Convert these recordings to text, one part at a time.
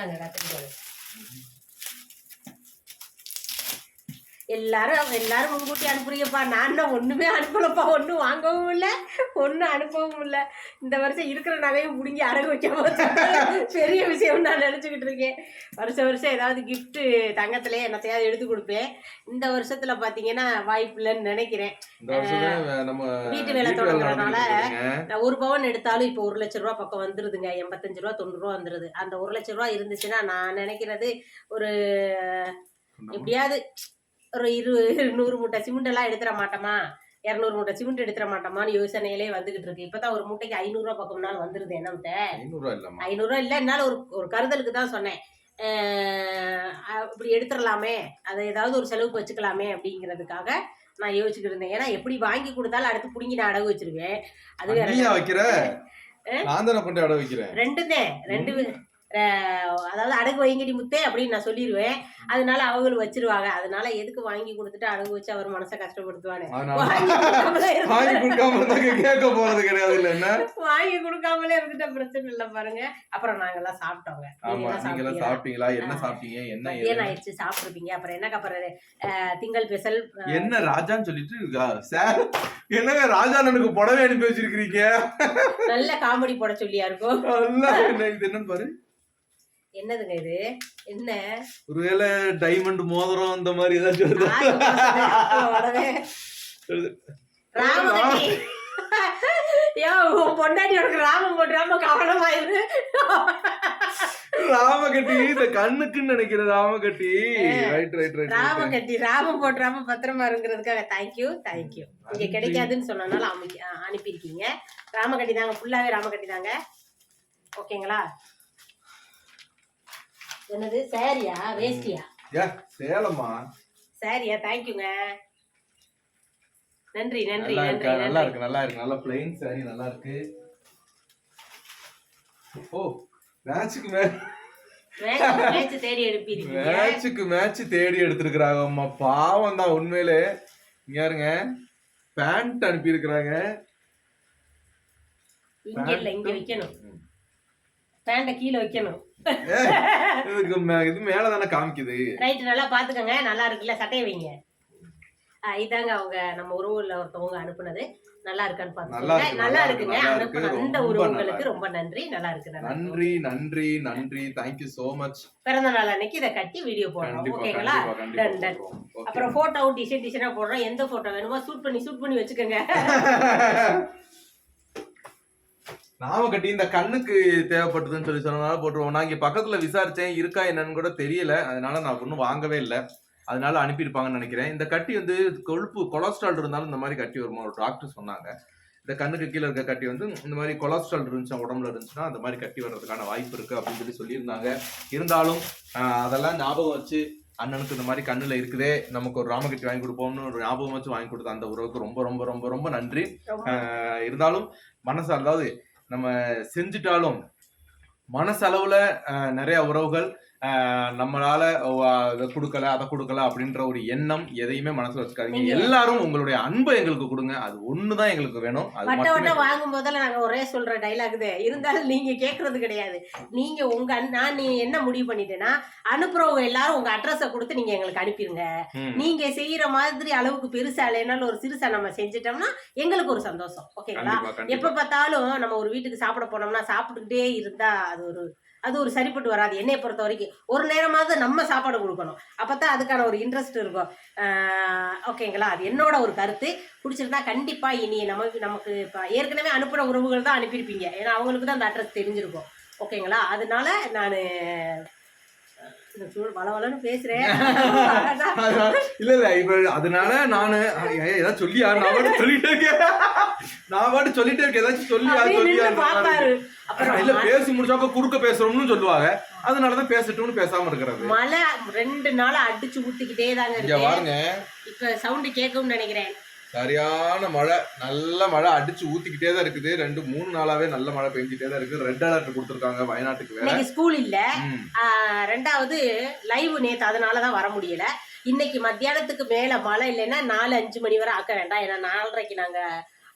தாங்க கத்திரிக்காய். எல்லாரும் முன்கூட்டி அனுப்புறீங்கப்பா. நான் தான் ஒண்ணுமே அனுப்பலப்பா. ஒன்றும் வாங்கவும் இல்லை, ஒன்றும் அனுப்பவும் இல்லை. இந்த வருஷம் இருக்கிற நகையும் பிடுங்கி அடகு வைக்காம பெரிய விஷயம் நான் நினச்சிக்கிட்டு இருக்கேன். வருஷம் ஏதாவது கிஃப்ட்டு தங்கத்திலே என்னத்தையாவது எடுத்து கொடுப்பேன். இந்த வருஷத்துல பார்த்தீங்கன்னா வாய்ப்பு இல்லைன்னு நினைக்கிறேன். வீட்டு வேலை தொடங்குறதுனால நான் 1 பவுன் எடுத்தாலும் இப்போ 1 லட்ச ரூபா பக்கம் வந்துருதுங்க. 85 ரூபா 90 ரூபா வந்துருது. அந்த 1 லட்ச ரூபா இருந்துச்சுன்னா நான் நினைக்கிறது ஒரு எப்படியாவது ஒரு 100 மூட்டை சிமெண்ட் எல்லாம் எடுத்துட மாட்டோமா, 200 மூட்டை சிமெண்ட் எடுத்துட மாட்டோமான்னு யோசனையிலே வந்துகிட்டு இருக்கு. இப்பதான் ஒரு மூட்டைக்கு 500 ரூபா பக்கம்னாலும் வந்துருது. என்னம்ட்ட 500 ரூபா இல்லை, என்னால ஒரு கருதலுக்கு தான் சொன்னேன். இப்படி எடுத்துடலாமே, அதை ஏதாவது ஒரு செலவுக்கு வச்சுக்கலாமே அப்படிங்கிறதுக்காக நான் யோசிச்சுக்கிட்டு இருந்தேன். ஏன்னா எப்படி வாங்கி கொடுத்தாலும் அடுத்து புடுங்கி நான் அடகு வச்சிருவேன். அது ரெண்டு அதாவது அடகு வைங்கடி முத்தே அப்படின்னு நான் சொல்லிடுவேன். அதனால அவங்களும் வச்சிருவாங்க. அதனால எதுக்கு வாங்கி கொடுத்துட்டு அடகு வச்சு அவர் மனசை கஷ்டப்படுத்துவானு வாங்கி கொடுக்காமலே இருந்துட்டு பிரச்சனை இல்லை பாருங்க. அப்புறம் நாங்க எல்லாம் சாப்பிட்டோங்க. மத்தியானம் ஆயிடுச்சு, சாப்பிட்டுருப்பீங்க. அப்புறம் என்னக்கா அப்புறம் திங்கள் பெசல் என்ன ராஜான்னு சொல்லிட்டு என்னங்க ராஜா எனக்கு புடவை அனுப்பி வச்சிருக்கீங்க. நல்ல காமெடி போட சொல்லியா இருக்கும். என்னன்னு பாரு. என்னதுங்க இது? என்ன ஒருவேளை டைமண்ட் மோதிரம் அந்த மாதிரி ஏதாச்சும் பொண்டாட்டி உனக்கு ராமம் போட்டுறாம கவனமாயிரு. ராமகட்டி இந்த கண்ணுக்குன்னு நினைக்கிறேன். ராமகட்டி ராமகட்டி ராமம் போட்டுறாம பத்திரமா இருங்கிறதுக்காக தேங்க்யூ. இங்க கிடைக்காதுன்னு சொன்னனால அனுப்பியிருக்கீங்க. ராமகட்டி தாங்க, ஃபுல்லாவே ராமகட்டி தாங்க. ஓகேங்களா? என்னது சாரியா வேஷ்டியா? சேலமா சாரியா? தேங்க்யூங்க, நன்றி. நல்லா இருக்கு. நல்ல பிளைன் சாரி நல்லா இருக்கு. ஓ மேட்சுக்கு மேட்ச் தேடி எடுப்பீங்க. மேட்ச் தேடி எடுத்திருக்காங்க. அம்மா பாவம் தான் உண்மையிலே. இங்க பாருங்க, பேண்ட் அனுப்பி இருக்கிறாங்க. இங்க இல்ல, இங்க வைக்கணும். பேண்ட கீழே வைக்கணும். இது மேலதானே காமிக்குது. ரைட், நல்லா பாத்துக்கங்க. நல்லா இருக்குல்ல? சட்டையை வைங்க. இதாங்க அவங்க நம்ம உறவுல ஒருத்தவங்க அனுப்புனது. நல்லா இருக்கான்னு பாத்துக்கோங்க. நல்லா இருக்குங்க. அனுப்புன அந்த உறவுகளுக்கு ரொம்ப நன்றி. நல்லா இருக்கு. நன்றி. Thank you so much. பிறந்த நாள் அன்னைக்கு இதை கட்டி வீடியோ போடுறோம். ஓகேங்களா? டன். அப்புறம் போட்டோ டிசைனா போடுறோம். எந்த போட்டோ வேணுமோ ஷூட் பண்ணி வச்சுக்கோங்க. நாம கட்டி இந்த கண்ணுக்கு தேவைப்பட்டதுன்னு சொல்லி சொன்னதுனால போட்டுருவோம். நான் இங்க பக்கத்துல விசாரிச்சேன், இருக்கா என்னன்னு கூட தெரியல. அதனால நான் ஒன்றும் வாங்கவே இல்லை. அதனால அனுப்பியிருப்பாங்கன்னு நினைக்கிறேன். இந்த கட்டி வந்து கொலஸ்ட்ரால் இருந்தாலும் இந்த மாதிரி கட்டி வருமா ஒரு டாக்டர் சொன்னாங்க. இந்த கண்ணுக்கு கீழே இருக்க கட்டி வந்து இந்த மாதிரி கொலஸ்ட்ரால் இருந்துச்சுன்னா, உடம்புல இருந்துச்சுன்னா அந்த மாதிரி கட்டி வர்றதுக்கான வாய்ப்பு இருக்கு அப்படின்னு சொல்லியிருந்தாங்க. இருந்தாலும் அதெல்லாம் ஞாபகம் வச்சு அண்ணனுக்கு இந்த மாதிரி கண்ணுல இருக்குதே, நமக்கு ஒரு ராமகட்டி வாங்கி கொடுப்போம்னு ஒரு ஞாபகம் வச்சு வாங்கி கொடுத்த அந்த உறவுக்கு ரொம்ப ரொம்ப ரொம்ப ரொம்ப நன்றி. இருந்தாலும் மனசு, அதாவது நம்ம செஞ்சுட்டாலும் மனசளவுல நிறைய உறவுகள் நம்மளால அதை கொடுக்கல அப்படின்ற ஒரு எண்ணம் எதையுமே மனசுல வச்சுக்காதீங்க. எல்லாரும் உங்களுடைய அன்பை எங்களுக்கு கொடுங்க. அது ஒண்ணுதான் எங்களுக்கு வேணும். அது வாங்கும் போதெல்லாம் நாங்க ஒரே சொல்ற டைலாக் இருந்தாலும் நீங்க கேக்குறது கிடையாது. நீங்க நான் என்ன முடிவு பண்ணிட்டேன்னா, அனுப்புறவங்க எல்லாரும் உங்க அட்ரஸ கொடுத்து நீங்க எங்களுக்கு அனுப்பிடுங்க. நீங்க செய்யற மாதிரி அளவுக்கு பெருசா இல்லைனாலும் ஒரு சிறுசா நம்ம செஞ்சுட்டோம்னா எங்களுக்கு ஒரு சந்தோஷம். ஓகேங்களா? எப்ப பார்த்தாலும் நம்ம ஒரு வீட்டுக்கு சாப்பிட போனோம்னா சாப்பிட்டுக்கிட்டே இருந்தா அது ஒரு சரிப்பட்டு வராது. என்னைய பொறுத்த வரைக்கும் ஒரு நேரமாவது நம்ம சாப்பாடு கொடுக்கணும். அப்பதான் அதுக்கான ஒரு இன்ட்ரெஸ்ட் இருக்கும். ஓகேங்களா? அது என்னோட ஒரு கருத்து. பிடிச்சிருந்தா கண்டிப்பா இனி நமக்கு இப்போ ஏற்கனவே அனுப்புற உறவுகள் தான் அனுப்பியிருப்பீங்க. ஏன்னா அவங்களுக்கு தான் அந்த அட்ரஸ் தெரிஞ்சிருக்கும். ஓகேங்களா? அதனால நான் வளவலன்னு பேசுறேன். இல்ல இப்ப அதனால நானு ஏதாவது சொல்லியா நான் பாட்டு சொல்லிட்டே இருக்கேன். ஏதாச்சும் சொல்லியா இல்ல பேசி முடிச்சாக்க குறுக்க பேசுறோம்னு சொல்லுவாங்க. அதனாலதான் பேசட்டும்னு பேசாம இருக்கிறது. மழை 2 நாளா அடிச்சு ஊத்திக்கிட்டே தாங்க இருக்கு. பாருங்க, இப்ப சவுண்ட் கேட்கும்னு நினைக்கிறேன். சரியான மழை, நல்ல மழை அடிச்சு ஊத்திக்கிட்டே தான் இருக்குது. 2-3 நாளாவே நல்ல மழை பெஞ்சிட்டே தான் இருக்கு. ரெட் அலர்ட் கொடுத்துருக்காங்க வயநாட்டுக்கு. வேற ஸ்கூல் இல்ல. ரெண்டாவது லைவ் நேத்து, அதனாலதான் வர முடியல. இன்னைக்கு மத்தியானத்துக்கு மேல மழை இல்லைன்னா 4-5 மணி வரை ஆக்க வேண்டாம். ஏன்னா 4:30க்கு நாங்க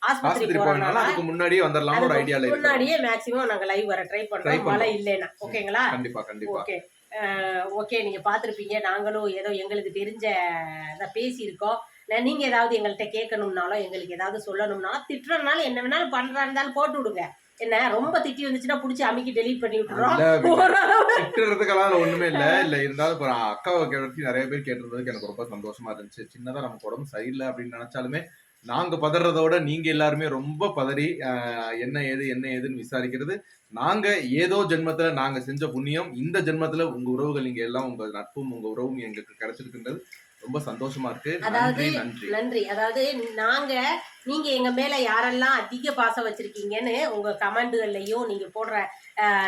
ஆஸ்பத்திரி போறதுனால போறதுனால அதுக்கு முன்னாடியே வந்துடலாம் ஒரு ஐடியால இருக்கு. முன்னாடியே மேக்ஸிமம் நாங்க லைவ் வர ட்ரை பண்றோம், மழை இல்லைன்னா. ஓகேங்களா? கண்டிப்பா கண்டிப்பா. ஓகே ஓகே, நீங்க பாத்திருப்பீங்க. நாங்களும் ஏதோ எங்களுக்கு தெரிஞ்ச பேசியிருக்கோம். நீங்க ஏதாவது எங்கள்கிட்ட கேட்கணும்னாலும், எங்களுக்கு ஏதாவது சொல்லணும்னாலும், திட்டுறதுனால என்ன வேணாலும் பண்றா இருந்தாலும் போட்டு விடுங்க. என்ன ரொம்ப திட்டி வந்துச்சுன்னா புடிச்சு அமுக்கி டெலீட் பண்ணி விட்டுறோம். திட்டுறதுக்கெல்லாம் ஒண்ணுமே இல்ல இருந்தாலும் இப்போ அக்காவை பத்தி நிறைய பேர் கேட்டிருந்ததுக்கு எனக்கு ரொம்ப சந்தோஷமா இருந்துச்சு. சின்னதா நமக்கு உடம்பு சரியில்லை அப்படின்னு நினைச்சாலுமே நாங்க பதறதோட நீங்க எல்லாருமே ரொம்ப பதறி என்ன ஏதுன்னு விசாரிக்கிறது. நாங்க ஏதோ ஜென்மத்துல நாங்க செஞ்ச புண்ணியம் இந்த ஜென்மத்துல உங்க உறவுகள் நீங்க எல்லாம் உங்க நட்பும் உங்க உறவும் எங்களுக்கு கிடைச்சிருக்கின்றது. ரொம்ப சந்தோஷமா இருக்கு. அதாவது நன்றி. அதாவது நீங்க எங்க மேல யாரெல்லாம் அதிக பாசம் வச்சிருக்கீங்கன்னு உங்க கமெண்ட்கள்லயும் நீங்க போடுற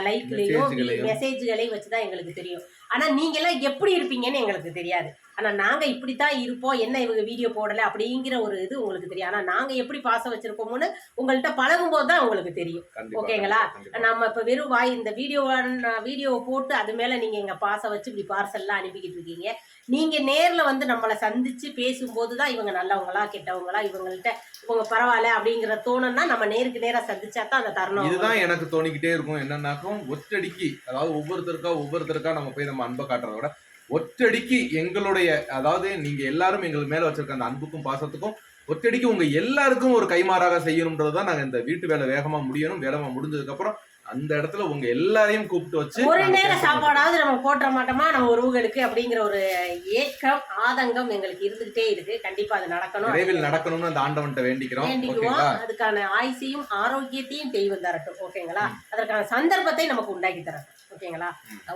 லைக்லயும் மெசேஜ்களையும் வச்சுதான் எங்களுக்கு தெரியும். ஆனா நீங்க எல்லாம் எப்படி இருப்பீங்கன்னு எங்களுக்கு தெரியாது. ஆனா நாங்க இப்படித்தான் இருப்போம், என்ன இவங்க வீடியோ போடல அப்படிங்கிற ஒரு இது உங்களுக்கு தெரியும். ஆனா நாங்க எப்படி பாசம் வச்சிருப்போம்னு உங்கள்கிட்ட பழகும் போதுதான் உங்களுக்கு தெரியும். ஓகேங்களா? நம்ம இப்ப வெறும் இந்த வீடியோவை போட்டு அது மேல நீங்க எங்க பாசம் வச்சு இப்படி பார்சல்லாம் அனுப்பிக்கிட்டு இருக்கீங்க. நீங்க நேர்ல வந்து நம்மளை சந்திச்சு பேசும்போதுதான் இவங்க நல்லவங்களா கெட்டவங்களா, இவங்கள்ட்ட இவங்க பரவாயில்ல அப்படிங்கிற தோணும்னா நம்ம நேருக்கு நேரா சந்திச்சாதான் அந்த தருணம். இதுதான் எனக்கு தோணிக்கிட்டே இருக்கும். என்னன்னாக்கும் ஒற்றடிக்கு, அதாவது ஒவ்வொருத்தருக்கா நம்ம போய் நம்ம அன்பை காட்டுறத விட ஒற்றடிக்கு எங்களுடைய, அதாவது நீங்க எல்லாரும் எங்களுக்கு மேல வச்சிருக்க அந்த அன்புக்கும் பாசத்துக்கும் ஒற்றடிக்கு உங்க எல்லாருக்கும் ஒரு கைமாறாக செய்யணும்ன்றதுதான் நாங்க இந்த வீட்டு வேலை வேகமா முடிஞ்சதுக்கு அப்புறம் அந்த இடத்துல உங்க எல்லாரையும் கூப்பிட்டு வச்சு ஒரு நேரம் சாப்பாடாவது நம்ம போட்ட மாட்டோமா நம்ம உறவுகளுக்கு அப்படிங்கிற ஒரு ஏக்கம் ஆதங்கம் எங்களுக்கு இருந்துகிட்டே இருக்கு. கண்டிப்பா அது நடக்கணும், விரைவில் நடக்கணும்னு அந்த ஆண்டவன்கிட்ட வேண்டிக்கிறோம். அதுக்கான ஆயுசையும் ஆரோக்கியத்தையும் தெய்வம் தரட்டும். ஓகேங்களா? அதற்கான சந்தர்ப்பத்தை நமக்கு உண்டாக்கி தரட்டும். ஓகேங்களா?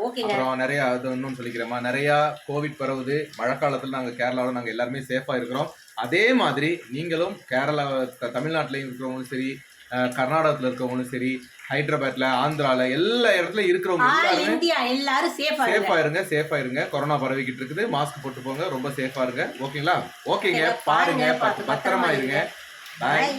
ஓகேங்க. அப்புறம் நிறைய அது இன்னும் சொல்லிக்கிறேமா, நிறைய கோவிட் பரவுது. மழைக்காலத்துல நாங்க கேரளாவில் நாங்க எல்லாருமே சேஃபா இருக்கிறோம். அதே மாதிரி நீங்களும் கேரளா தமிழ்நாட்டிலையும் இருக்கிறவங்களும் சரி, கர்நாடகத்துல இருக்கவங்களும் சரி, ஹைதராபாத்ல ஆந்திரால எல்லா இடத்துலயும் இருக்கிறவங்க எல்லாரும் சேஃபா இருங்க. கொரோனா பரவிக்கிட்டு இருக்குது. மாஸ்க் போட்டு போங்க. ரொம்ப சேஃபா இருங்க. ஓகேங்களா? ஓகேங்க. பாருங்க, பத்திரமா இருங்க. பாய்.